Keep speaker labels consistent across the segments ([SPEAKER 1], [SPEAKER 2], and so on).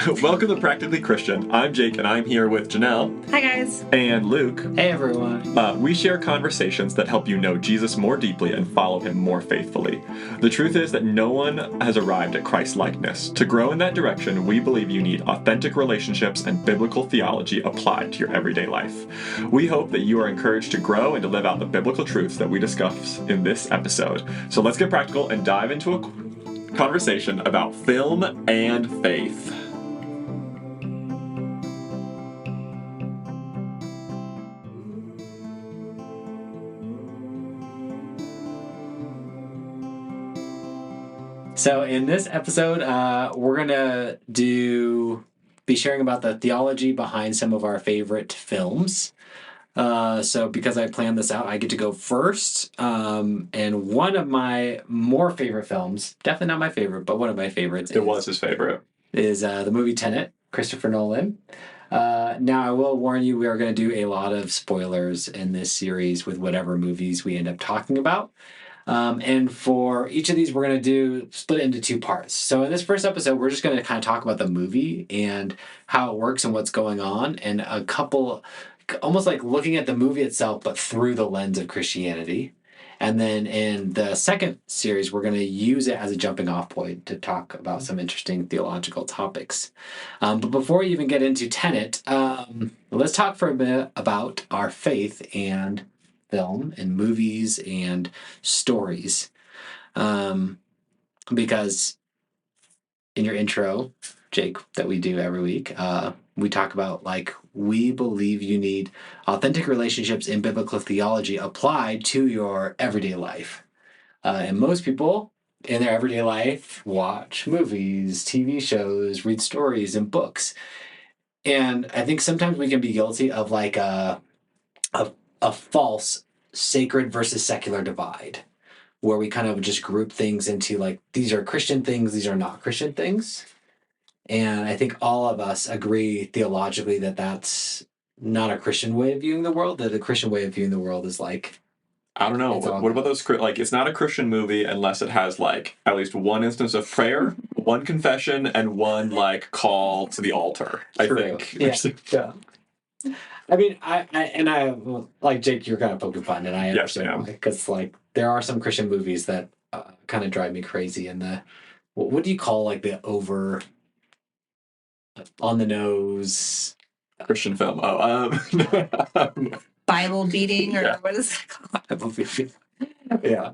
[SPEAKER 1] Welcome to Practically Christian. I'm Jake, and I'm here with Janelle.
[SPEAKER 2] Hi, guys.
[SPEAKER 1] And Luke.
[SPEAKER 3] Hey, everyone.
[SPEAKER 1] We share conversations that help you know Jesus more deeply and follow him more faithfully. The truth is that no one has arrived at Christ-likeness. To grow in that direction, we believe you need authentic relationships and biblical theology applied to your everyday life. We hope that you are encouraged to grow and to live out the biblical truths that we discuss in this episode. So let's get practical and dive into a conversation about film and faith.
[SPEAKER 3] So in this episode, we're gonna be sharing about the theology behind some of our favorite films. So because I planned this out, I get to go first. And one of my more favorite films, definitely not my favorite, but one of my favorites.
[SPEAKER 1] Was his favorite.
[SPEAKER 3] Is the movie Tenet, Christopher Nolan. Now, I will warn you, we are going to do a lot of spoilers in this series with whatever movies we end up talking about. And for each of these, we're going to split it into two parts. So in this first episode, we're just going to kind of talk about the movie and how it works and what's going on, and a couple, almost like looking at the movie itself, but through the lens of Christianity. And then in the second series, we're going to use it as a jumping off point to talk about some interesting theological topics. But before we even get into Tenet, let's talk for a bit about our faith and film and movies and stories. Because in your intro, Jake, that we do every week, we talk about, like, we believe you need authentic relationships in biblical theology applied to your everyday life. And most people in their everyday life watch movies, TV shows, read stories and books. And I think sometimes we can be guilty of like a false sacred versus secular divide, where we kind of just group things into like, these are Christian things, these are not Christian things. And I think all of us agree theologically that that's not a Christian way of viewing the world, that the Christian way of viewing the world is like,
[SPEAKER 1] I don't know. What about those, like, it's not a Christian movie unless it has, like, at least one instance of prayer, one confession, and one, like, call to the altar,
[SPEAKER 3] True.
[SPEAKER 1] I think.
[SPEAKER 3] Yeah. I mean, I like, Jake, you're kind of poking fun, and I understand why, because, like, there are some Christian movies that kind of drive me crazy, and what do you call, like, the over, on the nose
[SPEAKER 1] Christian film.
[SPEAKER 2] Bible beating, or what is it called?
[SPEAKER 3] Bible beating. Yeah.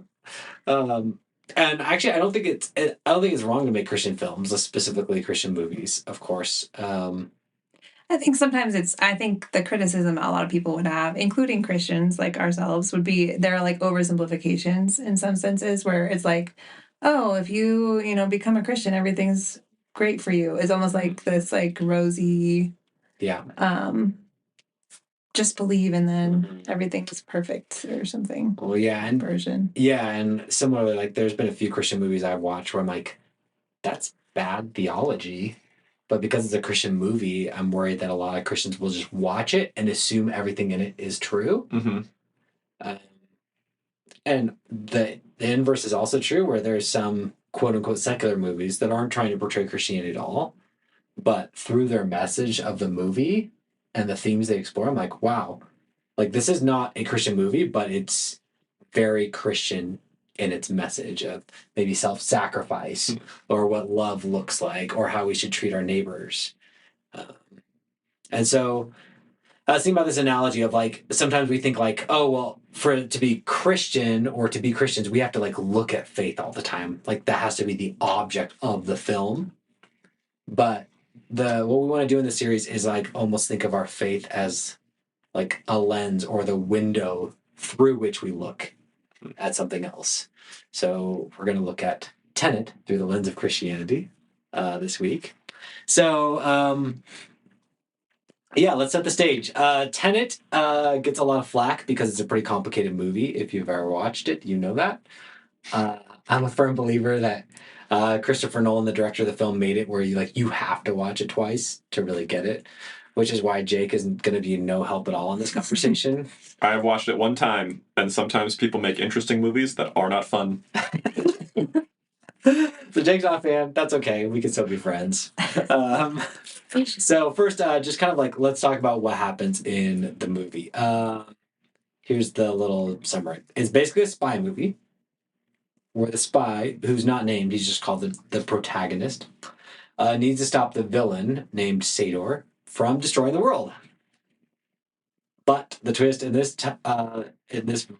[SPEAKER 3] And actually, I don't think it's wrong to make Christian films, specifically Christian movies, of course.
[SPEAKER 2] I think sometimes I think the criticism a lot of people would have, including Christians like ourselves, would be there are like oversimplifications in some senses, where it's like, oh, if you become a Christian, everything's great for you. It's almost like this like rosy, just believe and then everything's perfect or something.
[SPEAKER 3] Well, yeah, and
[SPEAKER 2] version.
[SPEAKER 3] Yeah, and similarly, like, there's been a few Christian movies I've watched where I'm like, that's bad theology. But because it's a Christian movie, I'm worried that a lot of Christians will just watch it and assume everything in it is true.
[SPEAKER 1] Mm-hmm.
[SPEAKER 3] And the inverse is also true, where there's some quote-unquote secular movies that aren't trying to portray Christianity at all, but through their message of the movie and the themes they explore, I'm like, wow, like, this is not a Christian movie, but it's very Christian in its message of maybe self-sacrifice or what love looks like or how we should treat our neighbors. And so I was thinking about this analogy of, like, sometimes we think like, oh, well, for it to be Christian or to be Christians, we have to like look at faith all the time. Like, that has to be the object of the film. But what we want to do in this series is like almost think of our faith as like a lens or the window through which we look at something else. So we're going to look at Tenet through the lens of Christianity this week. So let's set the stage. Tenet gets a lot of flack because it's a pretty complicated movie. If you've ever watched it, you know that. I'm a firm believer that Christopher Nolan, the director of the film, made it where you have to watch it twice to really get it, which is why Jake isn't going to be no help at all in this conversation.
[SPEAKER 1] I've watched it one time, and sometimes people make interesting movies that are not fun.
[SPEAKER 3] So Jake's not a fan. That's okay. We can still be friends. So first, just kind of like let's talk about what happens in the movie. Here's the little summary. It's basically a spy movie where the spy, who's not named, he's just called the protagonist, needs to stop the villain named Sador from destroying the world. But the twist in this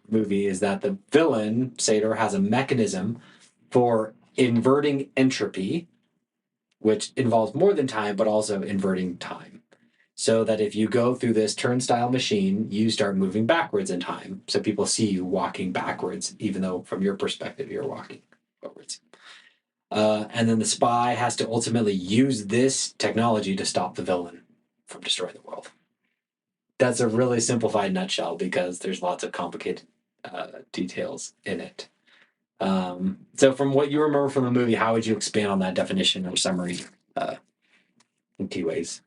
[SPEAKER 3] movie is that the villain Sador has a mechanism for inverting entropy, which involves more than time, but also inverting time. So that if you go through this turnstile machine, you start moving backwards in time. So people see you walking backwards, even though from your perspective you're walking forwards. And then the spy has to ultimately use this technology to stop the villain from destroying the world. That's a really simplified nutshell because there's lots of complicated details in it. So from what you remember from the movie, how would you expand on that definition or summary in key ways?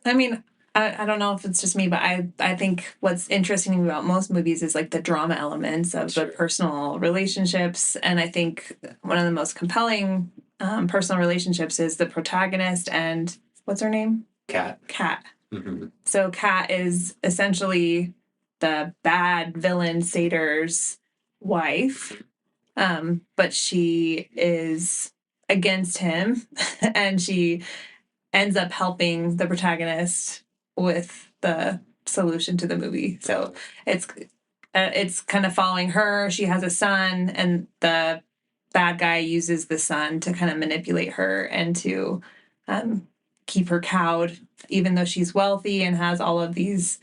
[SPEAKER 2] I mean, I don't know if it's just me, but I think what's interesting about most movies is like the drama elements of the personal relationships. And I think one of the most compelling personal relationships is the protagonist and what's her name?
[SPEAKER 3] Kat.
[SPEAKER 2] Kat.
[SPEAKER 3] Mm-hmm.
[SPEAKER 2] So Kat is essentially the bad villain Sador's wife, but she is against him, and she ends up helping the protagonist with the solution to the movie. So it's kind of following her. She has a son, and the bad guy uses the son to kind of manipulate her and to keep her cowed, even though she's wealthy and has all of these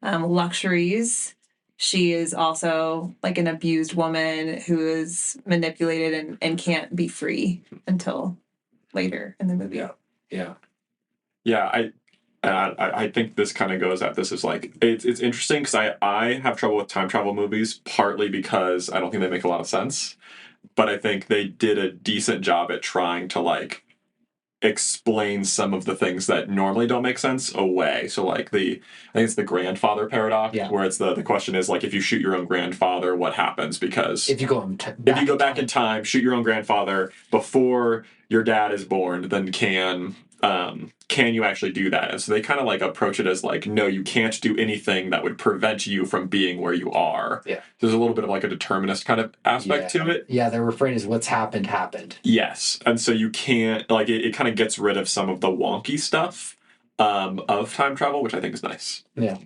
[SPEAKER 2] luxuries. She is also like an abused woman who is manipulated and can't be free until later in the movie.
[SPEAKER 3] Yeah.
[SPEAKER 1] I think this kind of goes at this is like it's interesting because I have trouble with time travel movies partly because I don't think they make a lot of sense, but I think they did a decent job at trying to like explain some of the things that normally don't make sense away. So like I think it's the grandfather paradox, where it's the question is like if you shoot your own grandfather, what happens? Because
[SPEAKER 3] if you go
[SPEAKER 1] back in time, shoot your own grandfather before your dad is born, then can you actually do that? And so they kind of like approach it as like, no, you can't do anything that would prevent you from being where you are.
[SPEAKER 3] Yeah.
[SPEAKER 1] There's a little bit of like a determinist kind of aspect to it.
[SPEAKER 3] Yeah, their refrain is what's happened, happened.
[SPEAKER 1] Yes. And so you can't, like, it kind of gets rid of some of the wonky stuff of time travel, which I think is nice.
[SPEAKER 3] Yeah.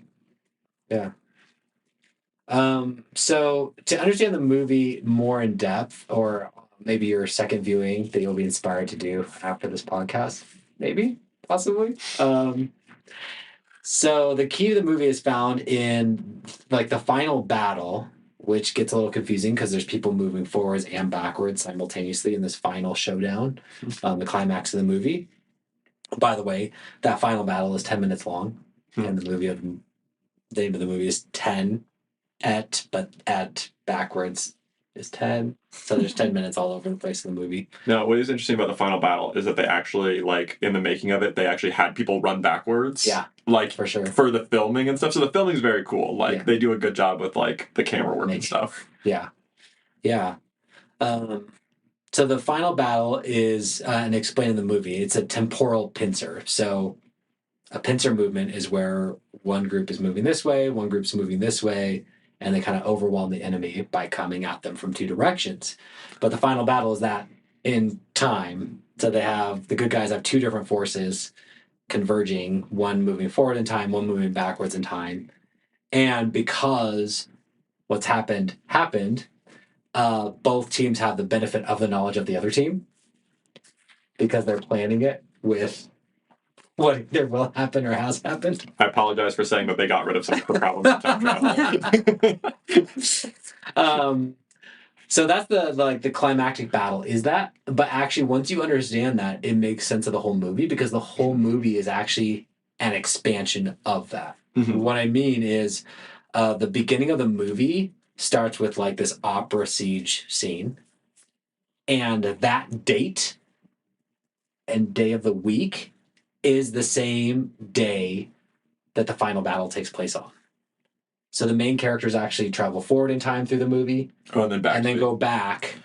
[SPEAKER 3] So to understand the movie more in depth, or maybe your second viewing that you'll be inspired to do after this podcast, maybe, possibly. So the key to the movie is found in like the final battle, which gets a little confusing because there's people moving forwards and backwards simultaneously in this final showdown, the climax of the movie. By the way, that final battle is 10 minutes long, and the name of the movie is 10 but at backwards is 10. So there's 10 minutes all over the place in the movie.
[SPEAKER 1] Now, what is interesting about the final battle is that they actually, like, in the making of it, they actually had people run backwards.
[SPEAKER 3] Yeah,
[SPEAKER 1] like,
[SPEAKER 3] for sure.
[SPEAKER 1] For the filming and stuff. So the filming is very cool. Like, they do a good job with, like, the camera work and stuff.
[SPEAKER 3] Yeah. So the final battle is, and explain in the movie, it's a temporal pincer. So a pincer movement is where one group is moving this way, one group's moving this way, and they kind of overwhelm the enemy by coming at them from two directions. But the final battle is that in time. So the good guys have two different forces converging, one moving forward in time, one moving backwards in time. And because what's happened, both teams have the benefit of the knowledge of the other team because they're planning it with what either will happen or has happened.
[SPEAKER 1] I apologize for saying that they got rid of some of the problems in time travel.
[SPEAKER 3] So that's the climactic battle is that, but actually once you understand that, it makes sense of the whole movie because the whole movie is actually an expansion of that. Mm-hmm. What I mean is the beginning of the movie starts with like this opera siege scene, and that date and day of the week is the same day that the final battle takes place on. So the main characters actually travel forward in time through the movie,
[SPEAKER 1] and then
[SPEAKER 3] go back,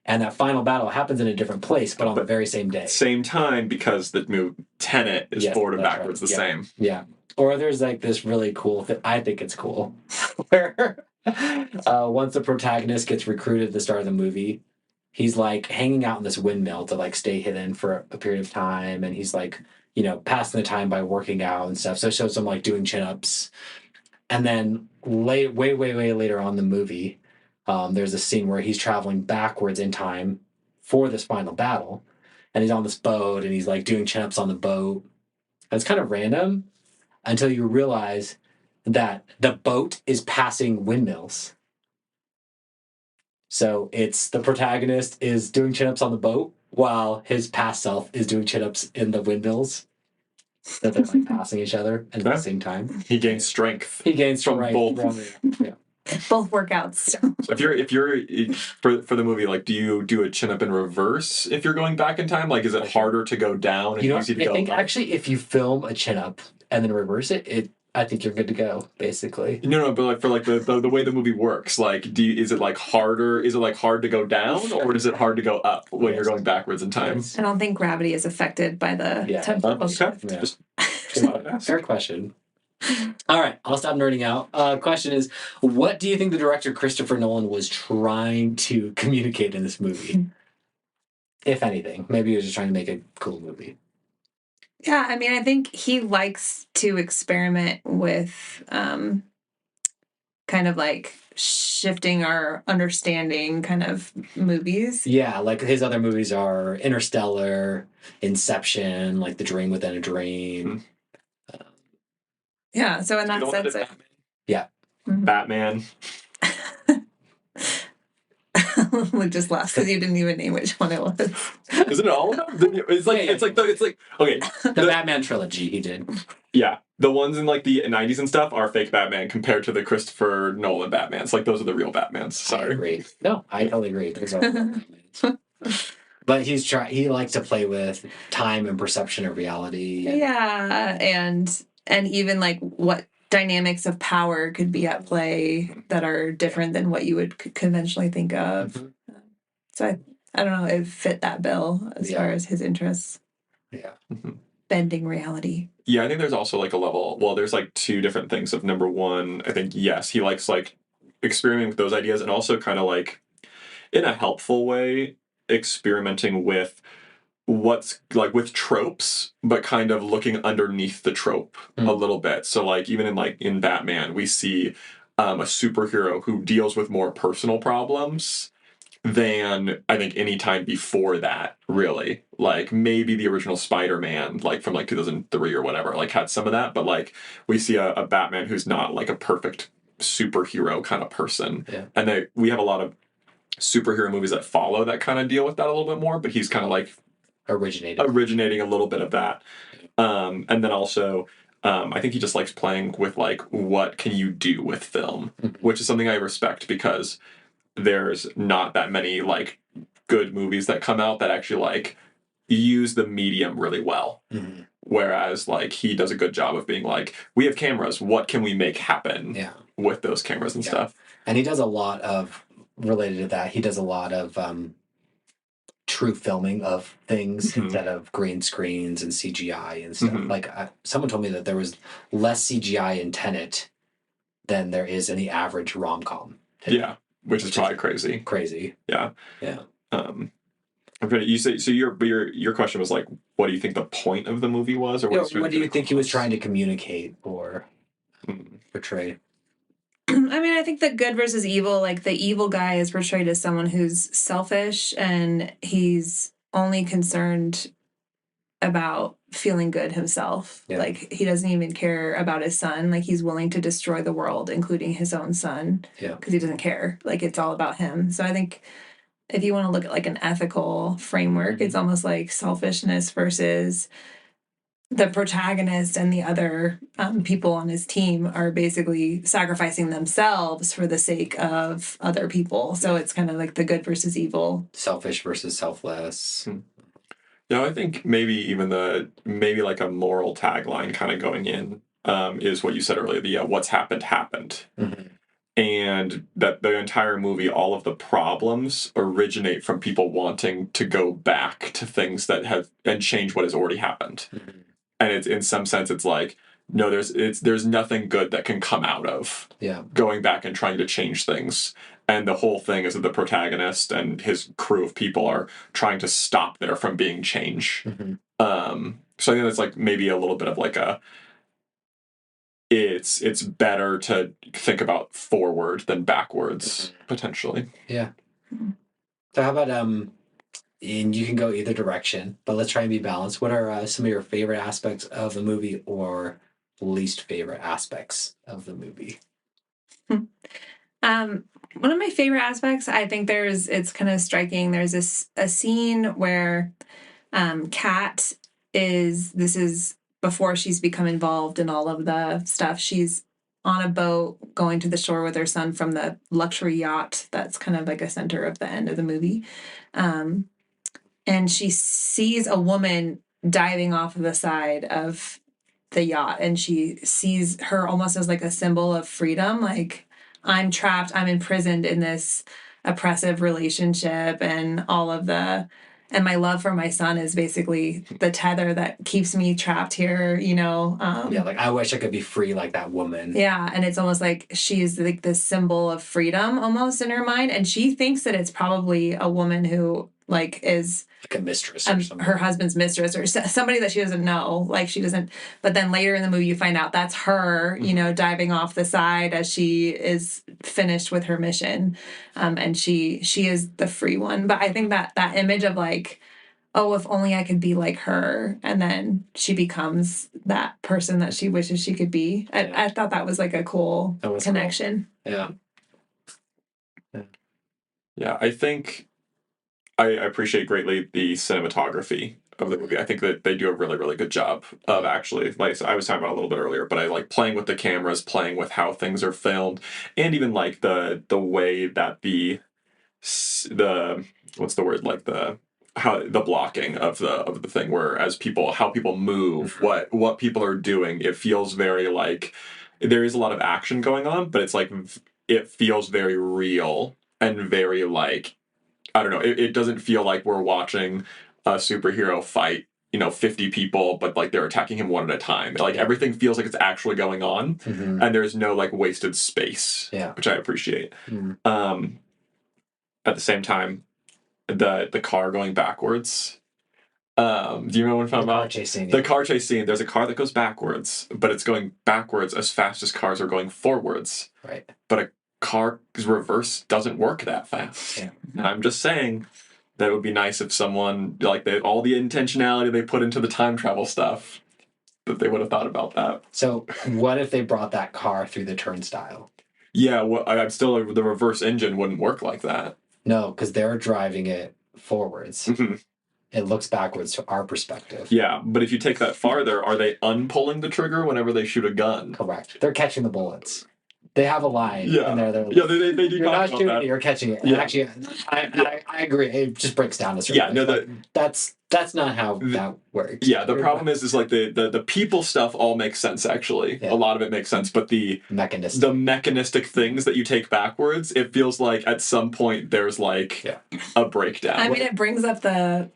[SPEAKER 3] And that final battle happens in a different place, but on the very same day.
[SPEAKER 1] Same time, because the movie Tenet is forward and backwards the same.
[SPEAKER 3] Yeah. Or there's like this really cool thing. I think it's cool. Where once the protagonist gets recruited at the start of the movie, he's like hanging out in this windmill to like stay hidden for a period of time. And he's like, you know, passing the time by working out and stuff. So it shows him like doing chin-ups. And then way later on in the movie, there's a scene where he's traveling backwards in time for this final battle. And he's on this boat and he's like doing chin-ups on the boat. And it's kind of random until you realize that the boat is passing windmills. So it's the protagonist is doing chin-ups on the boat while his past self is doing chin-ups in the windmills. That they're like passing each other at the same time.
[SPEAKER 1] He gains strength.
[SPEAKER 3] He gains
[SPEAKER 1] from both.
[SPEAKER 3] Yeah.
[SPEAKER 2] Both workouts.
[SPEAKER 1] So if you're for the movie, like, do you do a chin up in reverse if you're going back in time? Like, is it harder to go down and easy to go up?
[SPEAKER 3] I think actually if you film a chin up and then reverse it, I think you're good to go, basically.
[SPEAKER 1] No, but like for like the way the movie works, like, is it like harder? Is it like hard to go down, or is it hard to go up when you're going backwards in time?
[SPEAKER 2] I don't think gravity is affected by the temporal shift.
[SPEAKER 1] Okay.
[SPEAKER 3] Yeah. Fair question. All right, I'll stop nerding out. Question is, what do you think the director Christopher Nolan was trying to communicate in this movie? If anything, maybe he was just trying to make a cool movie.
[SPEAKER 2] Yeah, I mean, I think he likes to experiment with kind of like shifting our understanding kind of movies.
[SPEAKER 3] Yeah, like his other movies are Interstellar, Inception, like The Dream Within a Dream.
[SPEAKER 2] Yeah, so in that sense,
[SPEAKER 3] yeah.
[SPEAKER 1] Batman.
[SPEAKER 2] Luke just laughed because you didn't even name which one it was.
[SPEAKER 1] Isn't it all of them? It's like okay.
[SPEAKER 3] The Batman trilogy he did.
[SPEAKER 1] Yeah, the ones in like the 90s and stuff are fake Batman compared to the Christopher Nolan Batmans. Like, those are the real Batmans. Sorry.
[SPEAKER 3] I agree. No, I totally agree. Those are Batmans. But he likes to play with time and perception of reality.
[SPEAKER 2] Yeah, and even like what dynamics of power could be at play that are different than what you would conventionally think of.
[SPEAKER 3] Mm-hmm.
[SPEAKER 2] So I don't know, it fit that bill as far as his interests.
[SPEAKER 3] Yeah.
[SPEAKER 1] Mm-hmm.
[SPEAKER 2] Bending reality.
[SPEAKER 1] Yeah, I think there's also like a level. Well, there's like two different things. Of number one, I think yes, he likes like experimenting with those ideas, and also kind of like in a helpful way experimenting with what's like with tropes, but kind of looking underneath the trope a little bit. So like even in Batman, we see a superhero who deals with more personal problems than I think any time before that, really. Like maybe the original Spider-Man, like from like 2003 or whatever, like had some of that, but like we see a Batman who's not like a perfect superhero kind of person.
[SPEAKER 3] Yeah.
[SPEAKER 1] And we have a lot of superhero movies that follow that kind of deal with that a little bit more, but he's kind of like originating a little bit of that. And then also I think he just likes playing with like what can you do with film, which is something I respect, because there's not that many like good movies that come out that actually like use the medium really well.
[SPEAKER 3] Mm-hmm.
[SPEAKER 1] Whereas like he does a good job of being like, we have cameras, what can we make happen with those cameras and stuff.
[SPEAKER 3] And he does a lot of, related to that, he does a lot of true filming of things instead of green screens and CGI and stuff. Like someone told me that there was less CGI in Tenet than there is in the average rom-com today.
[SPEAKER 1] Yeah, which is probably crazy.
[SPEAKER 3] Crazy.
[SPEAKER 1] Yeah.
[SPEAKER 3] Yeah.
[SPEAKER 1] You say so. Your question was like, what do you think the point of the movie was, or
[SPEAKER 3] what do you think he was trying to communicate or portray?
[SPEAKER 2] I mean, I think the good versus evil, like the evil guy is portrayed as someone who's selfish and he's only concerned about feeling good himself.
[SPEAKER 3] Yeah.
[SPEAKER 2] Like he doesn't even care about his son. Like he's willing to destroy the world, including his own son, because he doesn't care. Like it's all about him. So I think if you want to look at like an ethical framework, it's almost like selfishness versus the protagonist and the other people on his team are basically sacrificing themselves for the sake of other people. So it's kind of like the good versus evil.
[SPEAKER 3] Selfish versus selfless.
[SPEAKER 1] Yeah, I think maybe like a moral tagline kind of going in is what you said earlier, the what's happened. and that the entire movie, all of the problems originate from people wanting to go back to things that have and change what has already happened.
[SPEAKER 3] Mhm.
[SPEAKER 1] And it's in some sense, it's like, no, there's nothing good that can come out of
[SPEAKER 3] Yeah.
[SPEAKER 1] going back and trying to change things. And the whole thing is that the protagonist and his crew of people are trying to stop there from being change.
[SPEAKER 3] Mhm.
[SPEAKER 1] So I think that's like maybe a little bit of like a it's better to think about forward than backwards potentially.
[SPEAKER 3] Yeah. So how about and you can go either direction, but let's try and be balanced. What are some of your favorite aspects of the movie or least favorite aspects of the movie?
[SPEAKER 2] One of my favorite aspects, I think it's kind of striking. There's a scene where Kat this is before she's become involved in all of the stuff. She's on a boat going to the shore with her son from the luxury yacht that's kind of like a center of the end of the movie. Um, and she sees a woman diving off of the side of the yacht, and she sees her almost as like a symbol of freedom. Like, I'm trapped, I'm imprisoned in this oppressive relationship, and and my love for my son is basically the tether that keeps me trapped here,
[SPEAKER 3] Yeah, like I wish I could be free like that woman.
[SPEAKER 2] Yeah, and it's almost like she's like this symbol of freedom almost in her mind, and she thinks that it's probably a woman who like is
[SPEAKER 3] Like a mistress or something.
[SPEAKER 2] her husband's mistress or somebody that she doesn't know. Like, she doesn't. But then later in the movie, you find out that's her, diving off the side as she is finished with her mission, and she is the free one. But I think that image of like, oh, if only I could be like her, and then she becomes that person that she wishes she could be. I thought that was like a cool connection.
[SPEAKER 3] Cool. Yeah.
[SPEAKER 1] Yeah, I think I appreciate greatly the cinematography of the movie. I think that they do a really, really good job of actually, like I was talking about a little bit earlier, but I like playing with the cameras, playing with how things are filmed, and even like the way that the what's the word, like the blocking of the thing, where how people move, what people are doing, it feels very like there is a lot of action going on, but it's like it feels very real and very like, I don't know, it doesn't feel like we're watching a superhero fight 50 people, but like they're attacking him one at a time. Like everything feels like it's actually going on, and there's no like wasted space, which I appreciate. At the same time, the car going backwards. Do you remember what I'm talking about?
[SPEAKER 3] Car chase scene,
[SPEAKER 1] The car chase scene. There's a car that goes backwards, but it's going backwards as fast as cars are going forwards.
[SPEAKER 3] Right.
[SPEAKER 1] But a car's reverse doesn't work that fast.
[SPEAKER 3] Yeah.
[SPEAKER 1] And I'm just saying that it would be nice if someone, like, all the intentionality they put into the time travel stuff, that they would have thought about that.
[SPEAKER 3] So what if they brought that car through the turnstile?
[SPEAKER 1] Yeah, well, I'm still, the reverse engine wouldn't work like that.
[SPEAKER 3] No, because they're driving it forwards.
[SPEAKER 1] Mm-hmm.
[SPEAKER 3] It looks backwards to our perspective.
[SPEAKER 1] Yeah, but if you take that farther, are they unpulling the trigger whenever they shoot a gun?
[SPEAKER 3] Correct. They're catching the bullets. They have a line in there.
[SPEAKER 1] They do.
[SPEAKER 3] You're not shooting it, you're catching it. And actually, I agree. It just breaks down to certain things. That's not how that works.
[SPEAKER 1] Yeah, the problem is like the people stuff all makes sense, actually. Yeah. A lot of it makes sense, but the mechanistic things that you take backwards, it feels like at some point there's like a breakdown.
[SPEAKER 2] I mean, it brings up the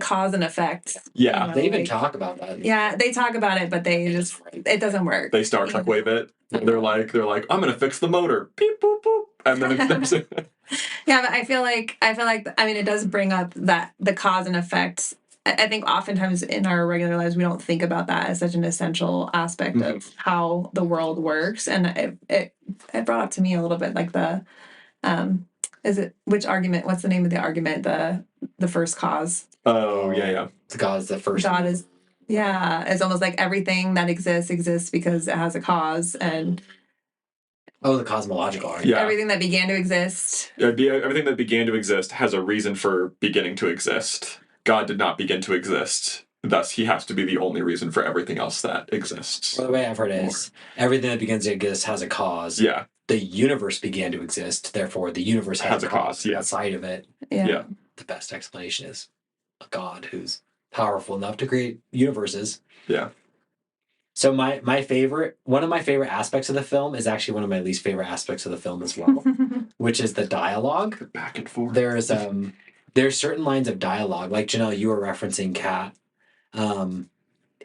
[SPEAKER 2] cause and effect.
[SPEAKER 1] Yeah.
[SPEAKER 3] They even talk about that.
[SPEAKER 2] Yeah, they talk about it, but it doesn't work.
[SPEAKER 1] They Star Trek wave it. They're like, I'm gonna fix the motor. Beep boop boop. And then
[SPEAKER 2] yeah, but I feel like I mean, it does bring up the cause and effect. I think oftentimes in our regular lives we don't think about that as such an essential aspect of how the world works. And it brought up to me a little bit like which argument? What's the name of the argument? The first cause.
[SPEAKER 1] Oh, yeah.
[SPEAKER 3] The God is the first.
[SPEAKER 2] God is, it's almost like everything that exists because it has a cause. And
[SPEAKER 3] the cosmological argument.
[SPEAKER 1] Yeah.
[SPEAKER 2] Everything that began to exist.
[SPEAKER 1] Everything that began to exist has a reason for beginning to exist. God did not begin to exist. Thus, he has to be the only reason for everything else that exists.
[SPEAKER 3] Well, the way I've heard it is everything that begins to exist has a cause.
[SPEAKER 1] Yeah.
[SPEAKER 3] The universe began to exist, therefore the universe has a cause outside of it.
[SPEAKER 2] Yeah.
[SPEAKER 3] The best explanation is a God who's powerful enough to create universes.
[SPEAKER 1] Yeah.
[SPEAKER 3] So my favorite, one of my favorite aspects of the film is actually one of my least favorite aspects of the film as well, which is the dialogue.
[SPEAKER 1] Back and forth.
[SPEAKER 3] There's certain lines of dialogue, like Janelle, you were referencing Kat.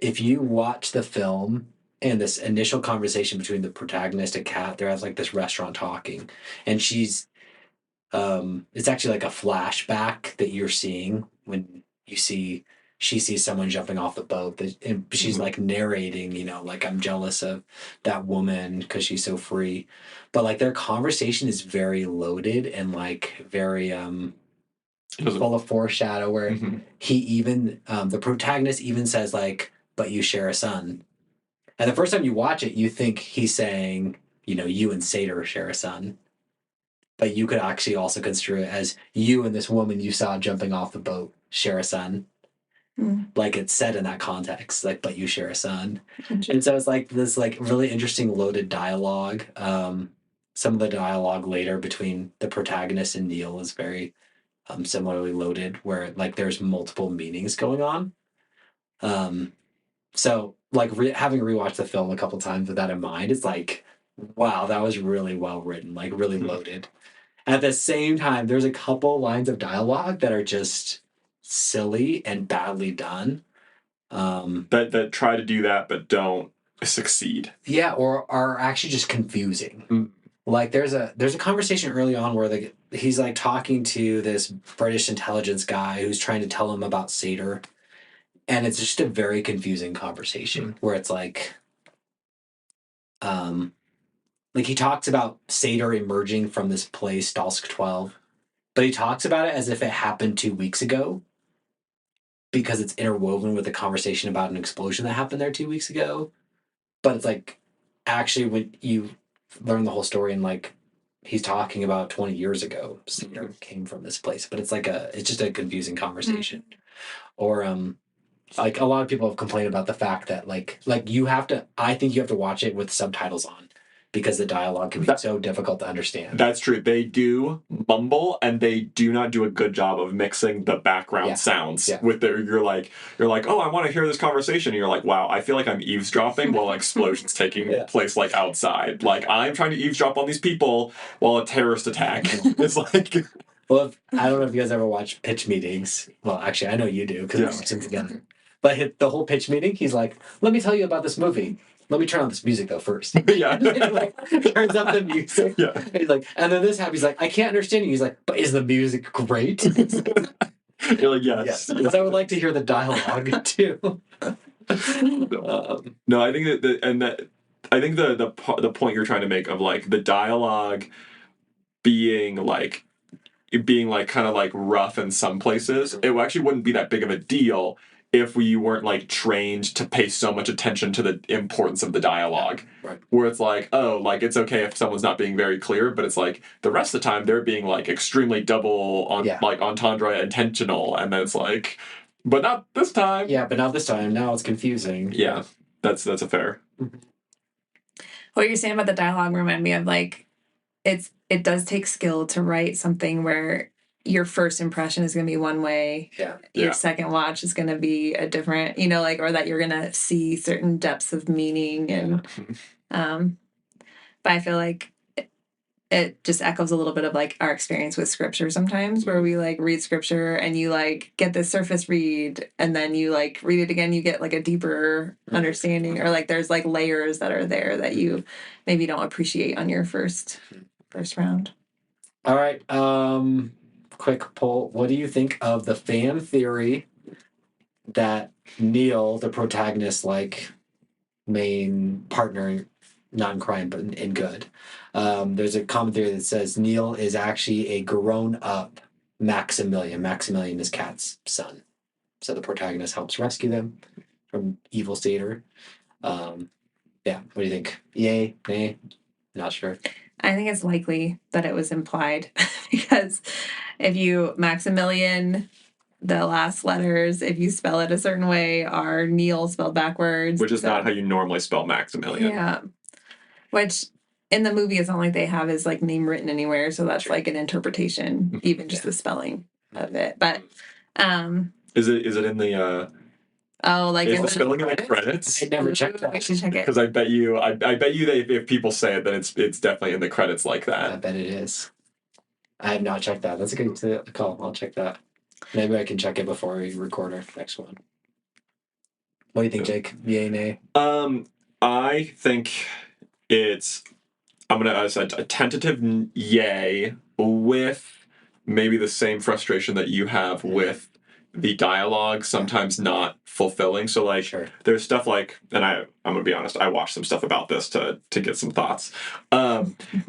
[SPEAKER 3] If you watch the film and this initial conversation between the protagonist and Kat, they're at like this restaurant talking, and it's actually like a flashback that you're seeing when she sees someone jumping off the boat, and she's like narrating, like, I'm jealous of that woman because she's so free. But like their conversation is very loaded and like very full of foreshadow, where he even the protagonist even says like, but you share a son. And the first time you watch it, you think he's saying, you and Seder share a son. But you could actually also construe it as you and this woman you saw jumping off the boat share a son. Like it's said in that context, like, but you share a son. And so it's like this like really interesting loaded dialogue. Some of the dialogue later between the protagonist and Neil is very similarly loaded, where like there's multiple meanings going on. So like having rewatched the film a couple times with that in mind, it's like, wow, that was really well written, like really loaded. At the same time, there's a couple lines of dialogue that are just silly and badly done.
[SPEAKER 1] That try to do that but don't succeed.
[SPEAKER 3] Yeah, or are actually just confusing. Like there's a conversation early on where he's like talking to this British intelligence guy who's trying to tell him about Seder, and it's just a very confusing conversation where it's like he talks about Seder emerging from this place, Dalsk 12, but he talks about it as if it happened 2 weeks ago because it's interwoven with a conversation about an explosion that happened there 2 weeks ago. But it's like, actually, when you learn the whole story and like he's talking about 20 years ago, Seder came from this place, but it's just a confusing conversation. Or like a lot of people have complained about the fact that like I think you have to watch it with subtitles on because the dialogue can be so difficult to understand.
[SPEAKER 1] That's true. They do mumble and they do not do a good job of mixing the background sounds with you're like, oh, I want to hear this conversation. And you're like, wow, I feel like I'm eavesdropping while explosions taking place like outside. Like I'm trying to eavesdrop on these people while a terrorist attack. It's like,
[SPEAKER 3] well, I don't know if you guys ever watch pitch meetings. Well, actually, I know you do because we watch them together. But the whole pitch meeting, he's like, let me tell you about this movie. Let me turn on this music though first.
[SPEAKER 1] Yeah.
[SPEAKER 3] Like, turns up the music. Yeah. And he's like, and then this happens. He's like, I can't understand you. He's like, but is the music great?
[SPEAKER 1] You're like, yes.
[SPEAKER 3] Because I would like to hear the dialogue too.
[SPEAKER 1] No, I think the point you're trying to make of like the dialogue being like kind of like rough in some places, it actually wouldn't be that big of a deal if we weren't like trained to pay so much attention to the importance of the dialogue. Right. Where it's like, oh, like it's okay if someone's not being very clear, but it's like the rest of the time they're being like extremely double like entendre intentional, and then it's like, but not this time.
[SPEAKER 3] Yeah, but not this time. Now it's confusing.
[SPEAKER 1] Yeah, that's a fair.
[SPEAKER 2] What you're saying about the dialogue reminded me of like it does take skill to write something where your first impression is going to be one way.
[SPEAKER 3] Yeah.
[SPEAKER 2] Your second watch is going to be a different, like, or that you're going to see certain depths of meaning. And, but I feel like it just echoes a little bit of like our experience with scripture sometimes, where we like read scripture and you like get the surface read and then you like read it again, you get like a deeper understanding, or like there's like layers that are there that you maybe don't appreciate on your first round.
[SPEAKER 3] All right. Quick poll. What do you think of the fan theory that Neil, the protagonist, like main partner, not in crime but in good? There's a common theory that says Neil is actually a grown-up Maximilian. Maximilian is Kat's son. So the protagonist helps rescue them from evil Seder. Yeah, what do you think? Yay? Nay? Not sure.
[SPEAKER 2] I think it's likely that it was implied because if you Maximilian, the last letters, if you spell it a certain way, are Neil spelled backwards.
[SPEAKER 1] Which is not how you normally spell Maximilian.
[SPEAKER 2] Yeah. Which in the movie, it's not like they have his like name written anywhere, so that's like an interpretation, even just the spelling of it. But
[SPEAKER 1] is it in the
[SPEAKER 2] Oh, like
[SPEAKER 1] Is
[SPEAKER 2] in
[SPEAKER 1] the spelling in the credits?
[SPEAKER 3] I never checked
[SPEAKER 2] I
[SPEAKER 3] that.
[SPEAKER 2] should check it.
[SPEAKER 1] Because I bet you that if people say it, then it's definitely in the credits like
[SPEAKER 3] I
[SPEAKER 1] that.
[SPEAKER 3] bet it is. I have not checked that. That's a good call. I'll check that. Maybe I can check it before we record our next one. What do you think, Jake? Yay, nay?
[SPEAKER 1] I think it's I'm gonna a tentative yay with maybe the same frustration that you have with the dialogue sometimes not fulfilling. So like
[SPEAKER 3] Sure.
[SPEAKER 1] there's stuff like, and I'm gonna be honest, I watched some stuff about this to get some thoughts.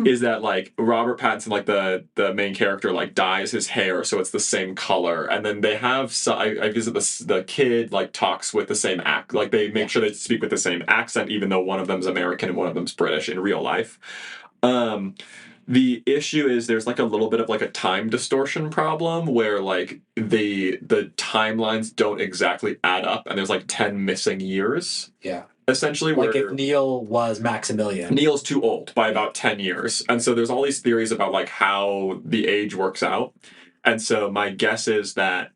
[SPEAKER 1] Is that like Robert Pattinson, like the main character, like dyes his hair so it's the same color, and then they have I visit the kid like talks with the same act, like they make sure they speak with the same accent even though one of them's American and one of them's British in real life. The issue is there's like a little bit of like a time distortion problem where like the timelines don't exactly add up and there's like 10 missing years
[SPEAKER 3] Yeah.
[SPEAKER 1] essentially
[SPEAKER 3] Like
[SPEAKER 1] where
[SPEAKER 3] if Neil was Maximilian.
[SPEAKER 1] Neil's too old by about 10 years. And so there's all these theories about like how the age works out. And so my guess is that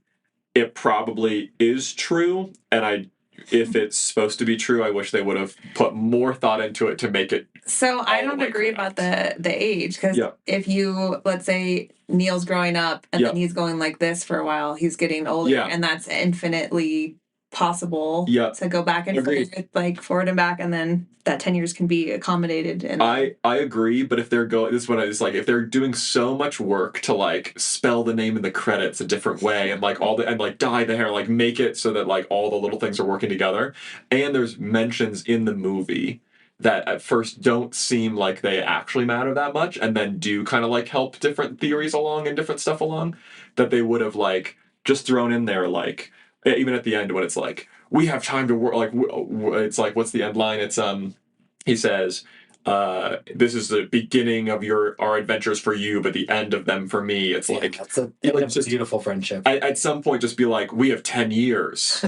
[SPEAKER 1] it probably is true, and if it's supposed to be true, I wish they would have put more thought into it to make it.
[SPEAKER 2] So I
[SPEAKER 1] all the
[SPEAKER 2] don't
[SPEAKER 1] way
[SPEAKER 2] agree about the age, because
[SPEAKER 1] Yeah.
[SPEAKER 2] if you, let's say Neil's growing up and
[SPEAKER 1] Yeah.
[SPEAKER 2] then he's going like this for a while, he's getting older,
[SPEAKER 1] Yeah.
[SPEAKER 2] and that's infinitely possible
[SPEAKER 1] Yeah.
[SPEAKER 2] to go back and
[SPEAKER 1] Agreed.
[SPEAKER 2] forth, like forward and back, and then that 10 years can be accommodated. And
[SPEAKER 1] I agree, but if they're going, this is what it's like. If they're doing so much work to like spell the name in the credits a different way, and like and like dye the hair, like make it so that like all the little things are working together, and there's mentions in the movie that at first don't seem like they actually matter that much, and then do kind of like help different theories along and different stuff along, that they would have like just thrown in there, like even at the end when it's like we have time to work, like it's like what's the end line? It's he says, this is the beginning of our adventures for you, but the end of them for me. It's like
[SPEAKER 3] that's a
[SPEAKER 1] just
[SPEAKER 3] beautiful friendship.
[SPEAKER 1] at some point just be like, we have 10 years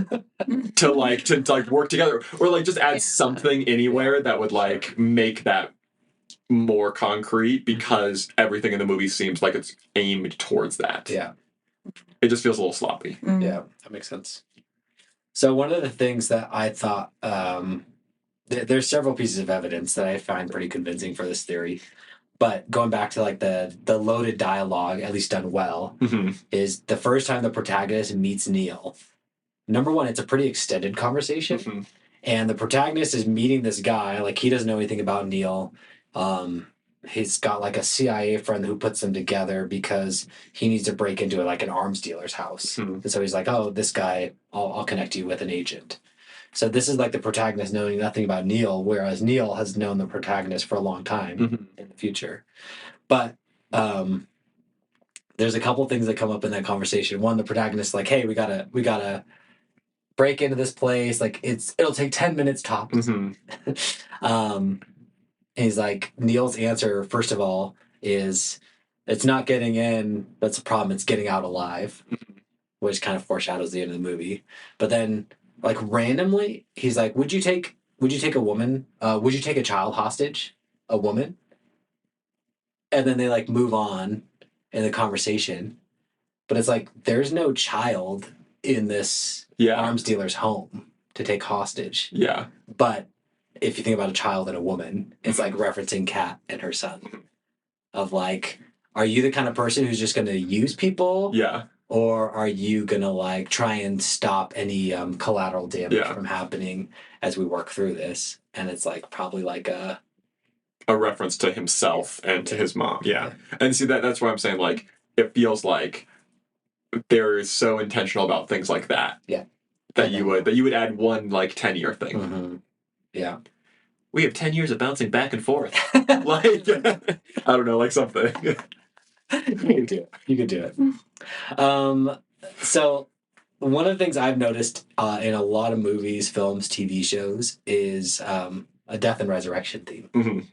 [SPEAKER 1] to work together, or like just add something anywhere that would like make that more concrete, because everything in the movie seems like it's aimed towards that.
[SPEAKER 3] Yeah.
[SPEAKER 1] It just feels a little sloppy.
[SPEAKER 3] Yeah, that makes sense. So one of the things that I thought, there's several pieces of evidence that I find pretty convincing for this theory. But going back to like the loaded dialogue, at least done well, is the first time the protagonist meets Neil. Number one, it's a pretty extended conversation. And the protagonist is meeting this guy, like he doesn't know anything about Neil. He's got like a CIA friend who puts them together because he needs to break into like an arms dealer's house. And so he's like, oh, this guy, I'll connect you with an agent. So this is like the protagonist knowing nothing about Neil, whereas Neil has known the protagonist for a long time in the future. But there's a couple things that come up in that conversation. One, the protagonist is like, hey, we gotta break into this place. Like it'll take 10 minutes tops. And he's like, Neil's answer, first of all, is it's not getting in. That's a problem. It's getting out alive, which kind of foreshadows the end of the movie. But then, like randomly, he's like, would you take a woman? Would you take a child hostage? A woman? And then they like move on in the conversation. But it's like, there's no child in this arms dealer's home to take hostage.
[SPEAKER 1] Yeah.
[SPEAKER 3] But if you think about a child and a woman, it's like referencing Kat and her son. Of like, are you the kind of person who's just going to use people?
[SPEAKER 1] Yeah.
[SPEAKER 3] Or are you going to like try and stop any collateral damage from happening as we work through this? And it's like probably like a
[SPEAKER 1] reference to himself and to his mom. Yeah. And see that's why I'm saying like it feels like they're so intentional about things like that.
[SPEAKER 3] Yeah.
[SPEAKER 1] That you would add one like 10-year thing.
[SPEAKER 3] Yeah.
[SPEAKER 1] We have 10 years of bouncing back and forth. Like I don't know, like something.
[SPEAKER 3] You could do it. So one of the things I've noticed in a lot of movies, films, TV shows is a death and resurrection theme.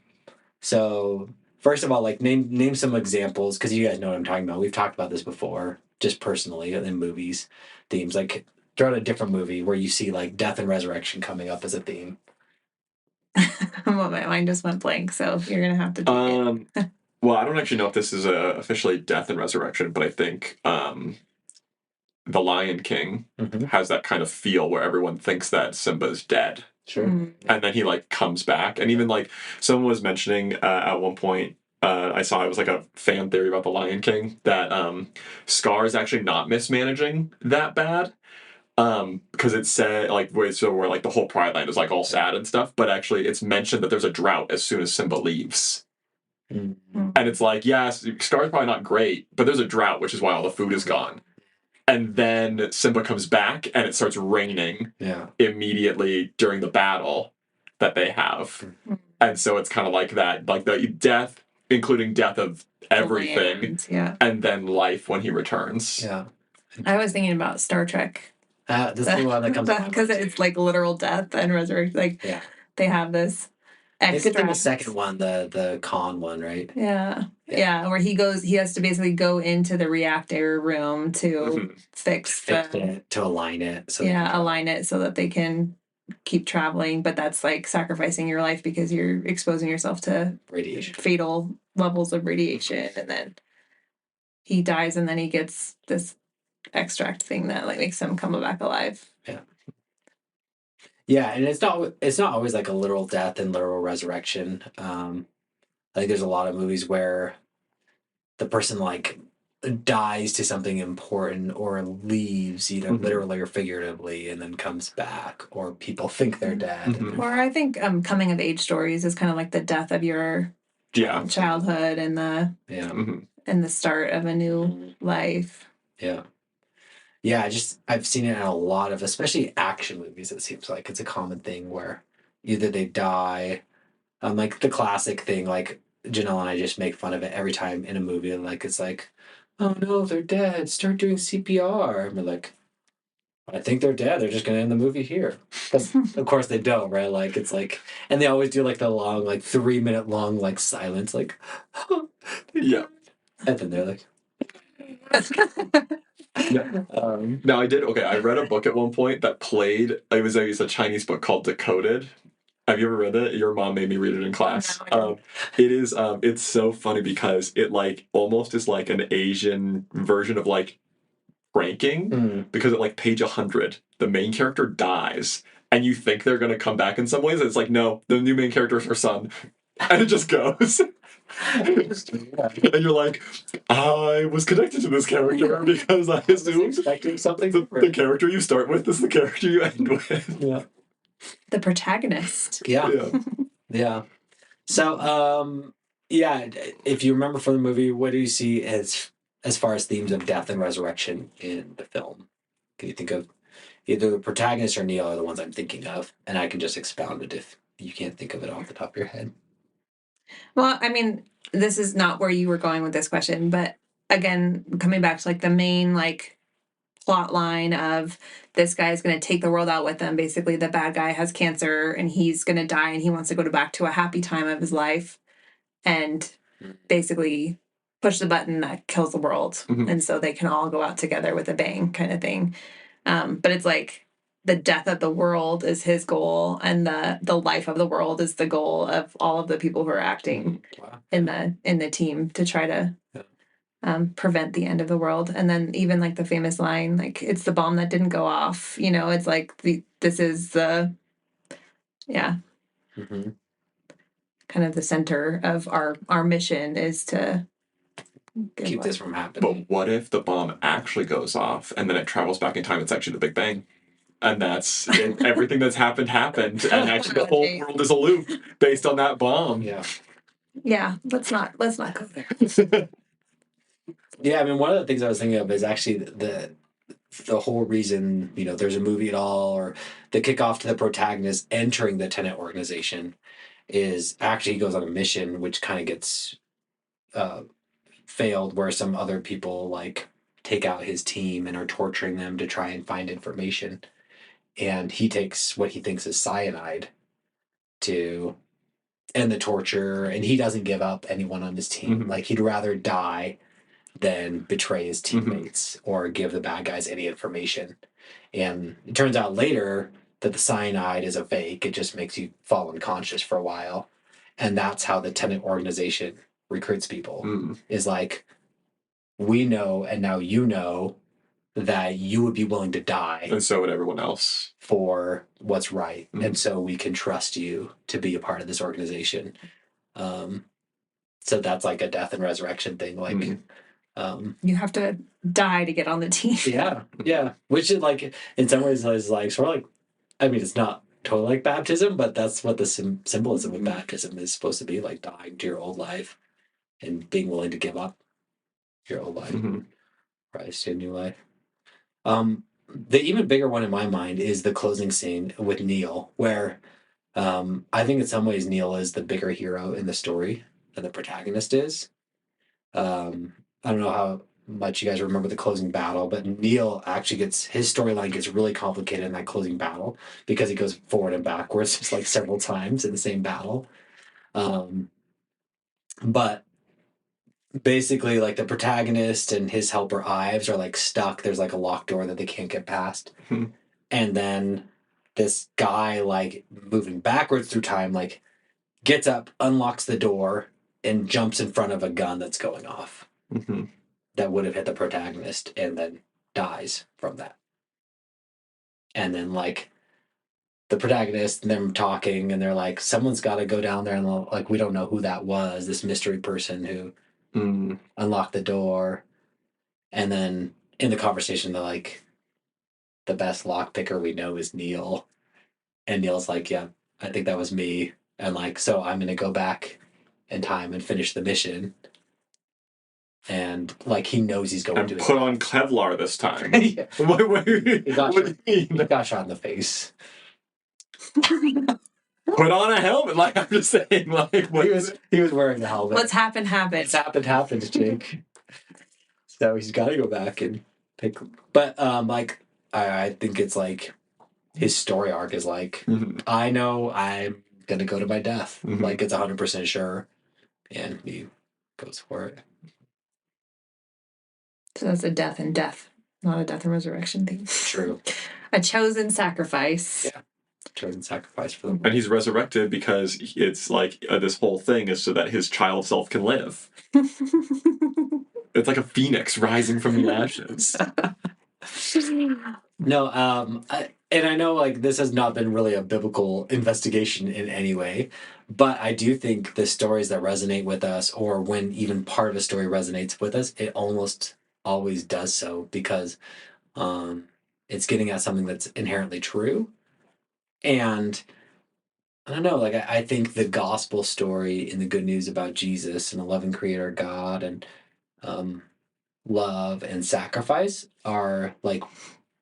[SPEAKER 3] So first of all, like name some examples, because you guys know what I'm talking about. We've talked about this before, just personally in movies, themes. Like throw out a different movie where you see like death and resurrection coming up as a theme.
[SPEAKER 2] Well, my mind just went blank, so you're gonna have to do it.
[SPEAKER 1] Well, I don't actually know if this is officially death and resurrection, but I think The Lion King
[SPEAKER 3] Mhm.
[SPEAKER 1] has that kind of feel where everyone thinks that Simba's dead.
[SPEAKER 3] Sure.
[SPEAKER 1] And then he like comes back, and even like someone was mentioning at one point, I saw it was like a fan theory about the Lion King that Scar is actually not mismanaging that bad, because it said like where like the whole Pride Land is like all sad and stuff, but actually it's mentioned that there's a drought as soon as Simba leaves.
[SPEAKER 3] Mhm.
[SPEAKER 1] And it's like, yes, Scar's probably not great, but there's a drought, which is why all the food is gone. And then Simba comes back, and it starts raining
[SPEAKER 3] Yeah.
[SPEAKER 1] immediately during the battle that they have. And so it's kind of like that, like the death, including death of everything,
[SPEAKER 2] Land, yeah.
[SPEAKER 1] and then life when he returns.
[SPEAKER 3] Yeah.
[SPEAKER 2] I was thinking about Star Trek.
[SPEAKER 3] This is the one that comes up
[SPEAKER 2] because it's like literal death and resurrection. Like
[SPEAKER 3] Yeah.
[SPEAKER 2] they have this
[SPEAKER 3] It's in the
[SPEAKER 2] extract.
[SPEAKER 3] second one, the Khan one, right?
[SPEAKER 2] Yeah.
[SPEAKER 3] Yeah.
[SPEAKER 2] Yeah, where he has to basically go into the reactor room to
[SPEAKER 1] Mhm.
[SPEAKER 2] fix
[SPEAKER 3] it, to align it. So they can travel.
[SPEAKER 2] align it so that they can keep traveling, but that's like sacrificing your life because you're exposing yourself to
[SPEAKER 3] Radiation.
[SPEAKER 2] fatal levels of radiation, and then he dies, and then he gets this extract thing that like makes him come back alive.
[SPEAKER 3] Yeah, and it's not always like a literal death and literal resurrection. I think there's a lot of movies where the person like dies to something important or leaves either
[SPEAKER 1] Mhm.
[SPEAKER 3] literally or figuratively and then comes back, or people think they're dead.
[SPEAKER 1] Mhm.
[SPEAKER 3] And they're
[SPEAKER 2] Or
[SPEAKER 3] not.
[SPEAKER 2] I think coming of age stories is kind of like the death of your
[SPEAKER 1] Yeah.
[SPEAKER 2] childhood and the
[SPEAKER 3] Yeah.
[SPEAKER 1] Mhm.
[SPEAKER 2] and the start of a new life.
[SPEAKER 3] Yeah. Yeah, I've seen it in a lot of, especially action movies. It seems like it's a common thing where either they die, like the classic thing, like Janelle and I just make fun of it every time in a movie. Like it's like, oh no, they're dead. Start doing CPR. And we're like, I think they're dead. They're just gonna end the movie here. Because of course they don't, right? Like it's like, and they always do like the long, like 3 minute long, like silence, like,
[SPEAKER 1] Yeah.
[SPEAKER 3] and then they're like,
[SPEAKER 1] Now I did. Okay, I read a book at one point that played. It's a Chinese book called Decoded. Have you ever read it? Your mom made me read it in class.
[SPEAKER 2] No, I didn't.
[SPEAKER 1] It is. It's so funny because it like almost is like an Asian version of like pranking, because at like page 100, the main character dies, and you think they're gonna come back in some ways. And it's like, no, the new main character is her son, and it just goes. And you're like, I was connected to this character because I assumed
[SPEAKER 3] expecting something
[SPEAKER 1] the character you start with is the character you end with.
[SPEAKER 3] Yeah.
[SPEAKER 2] The protagonist.
[SPEAKER 3] Yeah.
[SPEAKER 1] Yeah.
[SPEAKER 3] Yeah. So, yeah, if you remember from the movie, what do you see as far as themes of death and resurrection in the film? Can you think of either the protagonist or Neil are the ones I'm thinking of, and I can just expound it if you can't think of it off the top of your head.
[SPEAKER 2] Well, I mean, this is not where you were going with this question, but again, coming back to like the main like plot line of this guy is going to take the world out with him. Basically, the bad guy has cancer and he's going to die, and he wants to go back to a happy time of his life and basically push the button that kills the world.
[SPEAKER 1] Mhm.
[SPEAKER 2] And so they can all go out together with a bang kind of thing. But it's like the death of the world is his goal, and the life of the world is the goal of all of the people who are acting
[SPEAKER 3] Wow.
[SPEAKER 2] in the team to try to
[SPEAKER 3] Yeah.
[SPEAKER 2] prevent the end of the world. And then even like the famous line, like it's the bomb that didn't go off. You know, it's like this is the
[SPEAKER 3] Mm-hmm.
[SPEAKER 2] kind of the center of our mission is to
[SPEAKER 3] Keep this from happening.
[SPEAKER 1] But what if the bomb actually goes off and then it travels back in time? It's actually the Big Bang. And that's it, everything that's happened, and actually the whole world is a loop based on that bomb.
[SPEAKER 3] Yeah.
[SPEAKER 2] Yeah, let's not go there.
[SPEAKER 3] Yeah, I mean, one of the things I was thinking of is actually the whole reason, there's a movie at all, or the kickoff to the protagonist entering the Tenet organization is actually he goes on a mission, which kind of gets failed, where some other people like take out his team and are torturing them to try and find information. And he takes what he thinks is cyanide to end the torture, and he doesn't give up anyone on his team.
[SPEAKER 1] Mhm.
[SPEAKER 3] Like he'd rather die than betray his teammates or give the bad guys any information. And it turns out later that the cyanide is a fake. It just makes you fall unconscious for a while. And that's how the Tenet organization recruits people. Is like, we know, and now you know, that you would be willing to die
[SPEAKER 1] And so would everyone else.
[SPEAKER 3] for what's right.
[SPEAKER 1] Mhm.
[SPEAKER 3] And so we can trust you to be a part of this organization. So that's like a death and resurrection thing. Like,
[SPEAKER 1] Mhm.
[SPEAKER 2] You have to die to get on the team.
[SPEAKER 3] yeah. Which is like, in some ways, is like sort of like, I mean, it's not totally like baptism, but that's what the symbolism of baptism is supposed to be, like dying to your old life and being willing to give up your old life,
[SPEAKER 1] Mhm.
[SPEAKER 3] rise to a new life. The even bigger one in my mind is the closing scene with Neil, where I think in some ways Neil is the bigger hero in the story than the protagonist is. I don't know how much you guys remember the closing battle, but Neil actually gets his storyline gets really complicated in that closing battle because he goes forward and backwards just like several times in the same battle. But basically, like the protagonist and his helper Ives are like stuck. There's like a locked door that they can't get past,
[SPEAKER 1] Hmm.
[SPEAKER 3] and then this guy like moving backwards through time like gets up, unlocks the door, and jumps in front of a gun that's going off.
[SPEAKER 1] Mhm.
[SPEAKER 3] That would have hit the protagonist and then dies from that. And then like the protagonist and them talking and they're like, someone's got to go down there and like we don't know who that was, this mystery person who
[SPEAKER 1] Mm.
[SPEAKER 3] unlocked the door. And then in the conversation they're like, the best lock picker we know is Neil. And Neil's like, yeah, I think that was me. And like, so I'm gonna go back in time and finish the mission. And like he knows he's going
[SPEAKER 1] And
[SPEAKER 3] to
[SPEAKER 1] put on Kevlar this time.
[SPEAKER 3] Yeah.
[SPEAKER 1] What do
[SPEAKER 3] He got,
[SPEAKER 1] you mean?
[SPEAKER 3] he got shot in the face.
[SPEAKER 1] Put on a helmet. Like I'm just saying, like what
[SPEAKER 3] He was wearing the helmet.
[SPEAKER 2] What's happened,
[SPEAKER 3] It's happened, Jake. So he's got to go back and pick. But like I think it's like his story arc is like
[SPEAKER 1] Mhm.
[SPEAKER 3] I know I'm gonna go to my death.
[SPEAKER 1] Mhm.
[SPEAKER 3] Like it's 100% sure, and he goes for it.
[SPEAKER 2] So that's a death and death, not a death and resurrection thing.
[SPEAKER 3] True.
[SPEAKER 2] A chosen sacrifice.
[SPEAKER 3] Yeah. Chosen sacrifice for the
[SPEAKER 1] And he's resurrected because it's like this whole thing is so that his child self can live. It's like a phoenix rising from the ashes.
[SPEAKER 3] No, and I know like this has not been really a biblical investigation in any way, but I do think the stories that resonate with us, or when even part of a story resonates with us, it almost always does so because it's getting at something that's inherently true. And I don't know, like I think the gospel story and the good news about Jesus and a loving creator God and um, love and sacrifice are like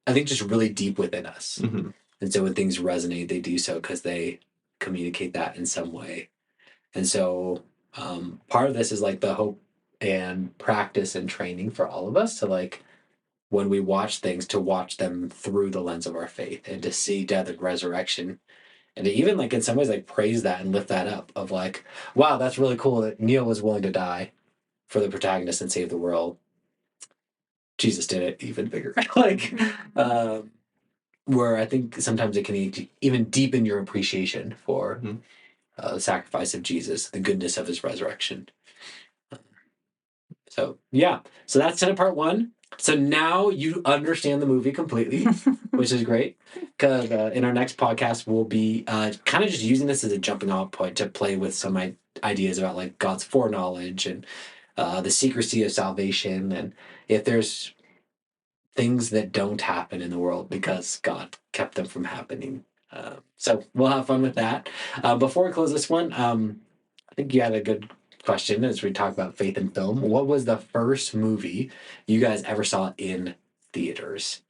[SPEAKER 3] I think just really deep within us.
[SPEAKER 1] Mhm.
[SPEAKER 3] And so when things resonate, they do so because they communicate that in some way. And so part of this is like the hope and practice and training for all of us to like when we watch things to watch them through the lens of our faith and to see death and resurrection and to even like in some ways like praise that and lift that up of like wow that's really cool that Neil was willing to die for the protagonist and save the world. Jesus did it even bigger. Like where I think sometimes it can even deepen your appreciation for
[SPEAKER 1] Mhm.
[SPEAKER 3] The sacrifice of Jesus, the goodness of his resurrection. So yeah, so that's Tenet Part 1. So now you understand the movie completely, which is great. Because in our next podcast, we'll be kind of just using this as a jumping off point to play with some ideas about like God's foreknowledge and the secrecy of salvation, and if there's things that don't happen in the world because God kept them from happening. So we'll have fun with that. Before we close this one, I think you had a good question as we talk about faith in film. What was the first movie you guys ever saw in theaters?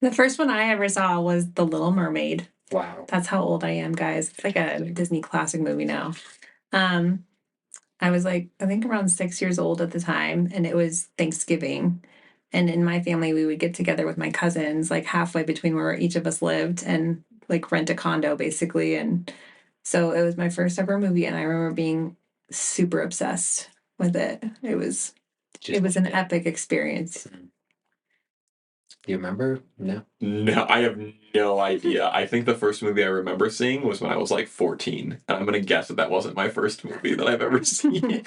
[SPEAKER 2] The first one I ever saw was The Little Mermaid.
[SPEAKER 3] Wow.
[SPEAKER 2] That's how old I am, guys. It's like a Disney classic movie now. I was like, I think around 6 years old at the time, and it was Thanksgiving. And in my family, we would get together with my cousins, like halfway between where each of us lived, and like rent a condo basically. And so it was my first ever movie, and I remember being super obsessed with it. It was an epic experience.
[SPEAKER 3] Do you remember? No.
[SPEAKER 1] No, I have no idea. I think the first movie I remember seeing was when I was like 14. And I'm going to guess that that wasn't my first movie that I've ever seen.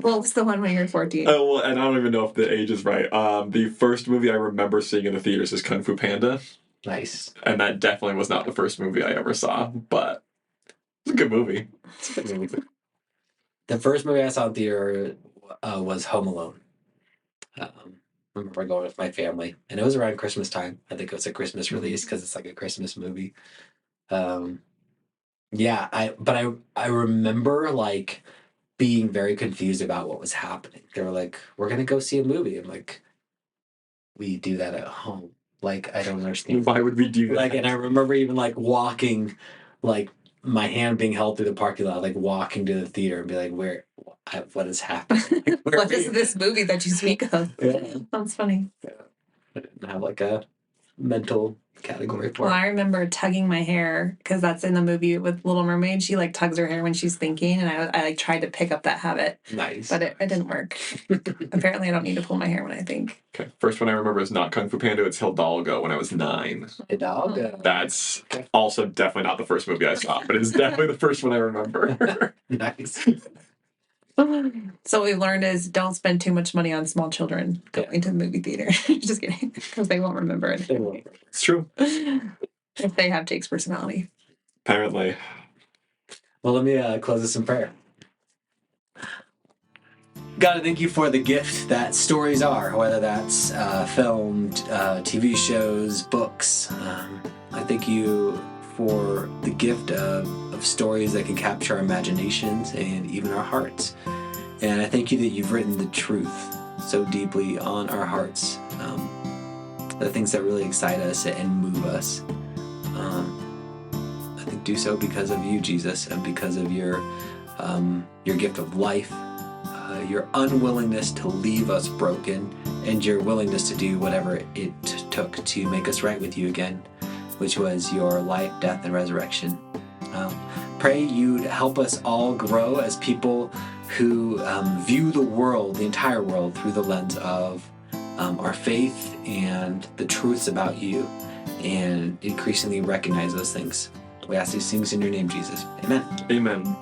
[SPEAKER 2] What was the one when you were 14?
[SPEAKER 1] Oh, well, and I don't even know if the age is right. The first movie I remember seeing in the theaters is Kung Fu Panda,
[SPEAKER 3] Nice.
[SPEAKER 1] and that definitely was not the first movie I ever saw, but it's a good movie.
[SPEAKER 3] It's a good movie. The first movie I saw in theater was Home Alone. I remember going with my family, and it was around Christmas time. I think it was a Christmas release because it's like a Christmas movie. Yeah, I remember like being very confused about what was happening. They were like, "We're gonna go see a movie." I'm like, "We do that at home." Like, I don't understand.
[SPEAKER 1] Why would we do that?
[SPEAKER 3] Like, and I remember even like walking, like my hand being held through the parking lot, like walking to the theater and be like, what is happening? Like, where
[SPEAKER 2] What is this movie that you speak of?
[SPEAKER 3] Yeah.
[SPEAKER 2] That's funny.
[SPEAKER 3] I didn't have like a mental category for
[SPEAKER 2] Well,
[SPEAKER 3] it.
[SPEAKER 2] I remember tugging my hair because that's in the movie with Little Mermaid. She like tugs her hair when she's thinking, and I like tried to pick up that habit,
[SPEAKER 3] Nice.
[SPEAKER 2] but it didn't work. Apparently, I don't need to pull my hair when I think.
[SPEAKER 1] Okay, first one I remember is not Kung Fu Panda, it's Hidalgo when I was 9.
[SPEAKER 3] Hidalgo.
[SPEAKER 1] That's also definitely not the first movie I saw, but it's definitely the first one I remember.
[SPEAKER 3] Nice.
[SPEAKER 2] So what we've learned is don't spend too much money on small children going to the movie theater. Just kidding, because they won't remember it.
[SPEAKER 3] They won't.
[SPEAKER 1] It's true.
[SPEAKER 2] If they have Jake's personality.
[SPEAKER 1] Apparently.
[SPEAKER 3] Well, let me close this in prayer. God, I thank you for the gift that stories are, whether that's filmed, TV shows, books. I thank you for the gift of stories that can capture our imaginations and even our hearts. And I thank you that you've written the truth so deeply on our hearts, the things that really excite us and move us. I think do so because of you, Jesus, and because of your gift of life, your unwillingness to leave us broken, and your willingness to do whatever it took to make us right with you again, which was your life, death, and resurrection. Pray you'd help us all grow as people who view the world, the entire world, through the lens of our faith and the truths about you, and increasingly recognize those things. We ask these things in your name, Jesus. Amen.
[SPEAKER 1] Amen.